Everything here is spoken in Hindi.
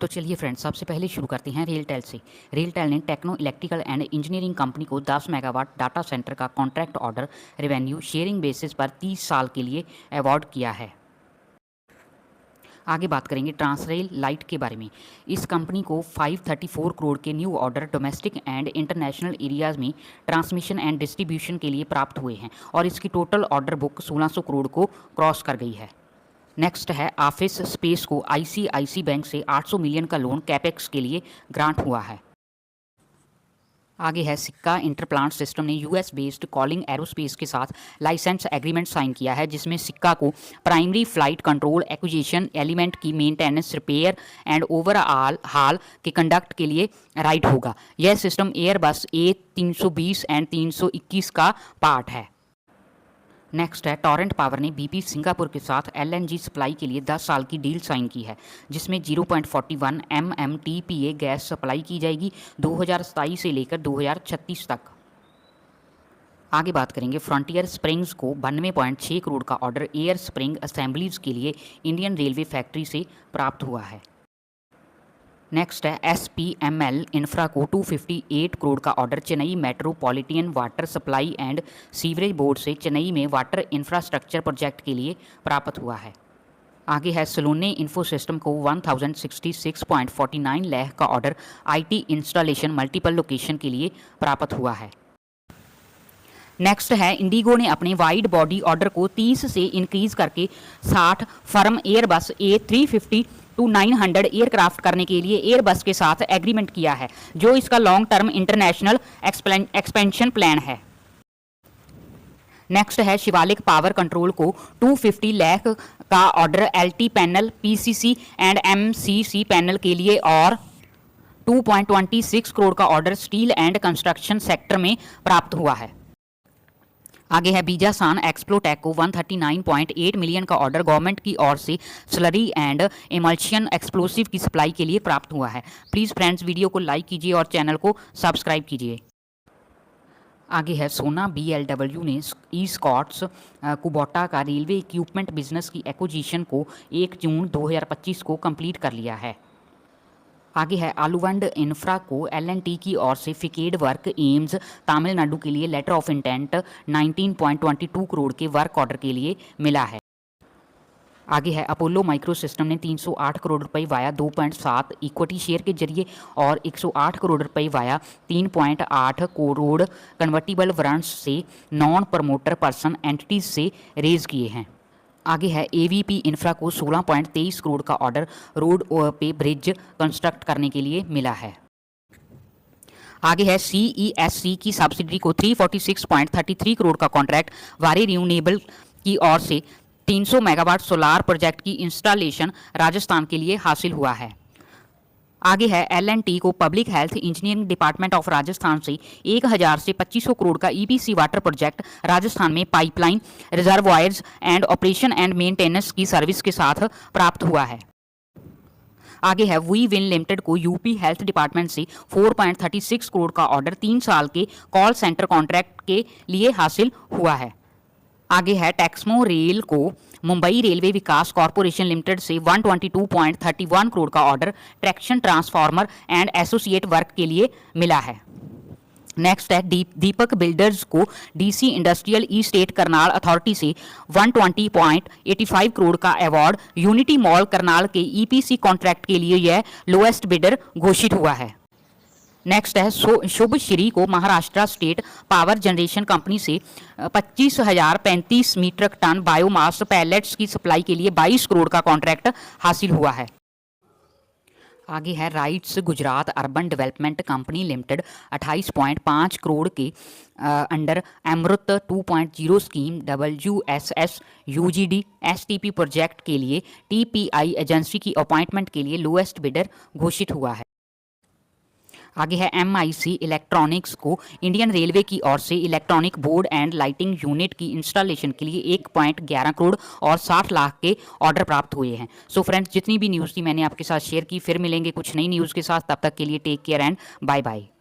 तो चलिए फ्रेंड्स, सबसे पहले शुरू करते हैं रेलटेल से। रेलटेल ने techno electrical and engineering company को 10 मेगावाट डाटा सेंटर का contract order revenue sharing basis पर 30 साल के लिए अवार्ड किया है। आगे बात करेंगे ट्रांसरेल लाइट के बारे में। इस कंपनी को 534 करोड़ के new order domestic and international areas में ट्रांसमिशन एंड डिस्ट्रीब्यूशन के लिए प्राप्त हुए हैं और इसकी टोटल ऑर्डर बुक 1600 करोड़ को क्रॉस कर गई है। नेक्स्ट है ऑफिस स्पेस को आईसीआईसी बैंक से 800 मिलियन का लोन कैपेक्स के लिए ग्रांट हुआ है। आगे है सिक्का इंटरप्लांट सिस्टम ने यूएस बेस्ड कॉलिंग एरोस्पेस के साथ लाइसेंस एग्रीमेंट साइन किया है, जिसमें सिक्का को primary flight control acquisition element की मेंटेनेंस रिपेयर एंड ओवरऑल हाल के कंडक्ट के लिए राइट होगा। यह सिस्टम एयरबस A320 एंड 321 का पार्ट है। नेक्स्ट है टोरेंट पावर ने बीपी सिंगापुर के साथ एलएनजी सप्लाई के लिए 10 साल की डील साइन की है, जिसमें 0.41 MMTPA गैस सप्लाई की जाएगी 2027 से लेकर 2036 तक। आगे बात करेंगे फ्रंटियर स्प्रिंग्स को 92.6 करोड़ का ऑर्डर एयर स्प्रिंग असेंबलीज के लिए इंडियन रेलवे फैक्ट्री से प्राप्त हुआ है। नेक्स्ट है SPML इंफ्रा को 258 करोड़ का order Chennai metropolitan water supply and sewerage board से चेन्नई में वाटर इंफ्रास्ट्रक्चर प्रोजेक्ट के लिए प्राप्त हुआ है। आगे है सलोने इन्फो सिस्टम को 1066.49 लाख का order IT installation multiple location के लिए प्राप्त हुआ है। नेक्स्ट है इंडिगो ने अपने वाइड बॉडी ऑर्डर को 30 से इंक्रीज करके 60 फर्म एयरबस A350-900 एयरक्राफ्ट करने के लिए एयरबस के साथ एग्रीमेंट किया है, जो इसका long term international expansion plan है। नेक्स्ट है शिवालिक पावर कंट्रोल को 250 लाख का order LT panel PCC and MCC panel के लिए और 2.26 करोड़ का order steel and construction sector में प्राप्त हुआ है। आगे है बीजासान एक्सप्लोटेक को 139.8 मिलियन का ऑर्डर गवर्नमेंट की ओर से स्लरी एंड इमल्शन एक्सप्लोसिव की सप्लाई के लिए प्राप्त हुआ है। प्लीज़ फ्रेंड्स, वीडियो को लाइक कीजिए और चैनल को सब्सक्राइब कीजिए। आगे है सोना BLW ने ई स्कॉट्स कुबोटा का रेलवे इक्विपमेंट बिजनेस की एक्विजिशन को 1 जून 2025 को कंप्लीट कर लिया है। आगे है आलूवंड इंफ्रा को L&T की ओर से फिकेड वर्क एम्स तमिलनाडु के लिए लेटर ऑफ इंटेंट 19.22 करोड़ के वर्क ऑर्डर के लिए मिला है। आगे है अपोलो माइक्रो सिस्टम ने 308 करोड़ रुपए वाया 2.7 इक्विटी शेयर के जरिए और 108 करोड़ रुपए वाया 3.8 करोड़ कन्वर्टिबल वारंट्स से नॉन प्रमोटर पर्सन एंटिटीज से रेज किए हैं। आगे है AVP इंफ्रा को 16.23 करोड़ का ऑर्डर रोड पे ब्रिज कंस्ट्रक्ट करने के लिए मिला है। आगे है CESC की सब्सिडरी को 346.33 करोड़ का कॉन्ट्रैक्ट वारी रिन्यूएबल की ओर से 300 मेगावाट सोलार प्रोजेक्ट की इंस्टॉलेशन राजस्थान के लिए हासिल हुआ है। आगे है L&T को public health engineering department of Rajasthan से 1000 से 2500 करोड़ का EPC वाटर प्रोजेक्ट राजस्थान में pipeline reservoirs and operation and maintenance की सर्विस के साथ प्राप्त हुआ है। आगे है वी विन लिमिटेड को यूपी हेल्थ डिपार्टमेंट से 4.36 करोड़ का ऑर्डर 3 साल के कॉल सेंटर कॉन्ट्रैक्ट के लिए हासिल हुआ है। आगे है टेक्समो रेल को मुंबई रेलवे विकास कॉरपोरेशन लिमिटेड से 122.31 करोड़ का order traction transformer and associate work के लिए मिला है। नेक्स्ट है दीपक बिल्डर्स को DC industrial estate Karnal authority से 120.85 करोड़ का अवार्ड यूनिटी मॉल करनाल के EPC कॉन्ट्रैक्ट के लिए यह लोएस्ट बिडर घोषित हुआ है। नेक्स्ट है शुभ श्री को Maharashtra state power generation company से 25,035 मीट्रिक टन बायोमास पैलेट्स की सप्लाई के लिए 22 करोड़ का कॉन्ट्रैक्ट हासिल हुआ है। आगे है rights Gujarat urban development company limited 28.5 crore के अंडर अमृत 2.0 scheme WSS UGD STP project के लिए TPI एजेंसी की अपॉइंटमेंट के लिए लोएस्ट बिडर घोषित हुआ है। आगे है MIC इलेक्ट्रॉनिक्स को इंडियन रेलवे की ओर से electronic board and lighting unit की इंस्टॉलेशन के लिए 1.11 करोड़ और 60 लाख के ऑर्डर प्राप्त हुए हैं। सो फ्रेंड्स, जितनी भी न्यूज़ थी मैंने आपके साथ शेयर की। फिर मिलेंगे कुछ नई न्यूज़ के साथ, तब तक के लिए take care and bye bye.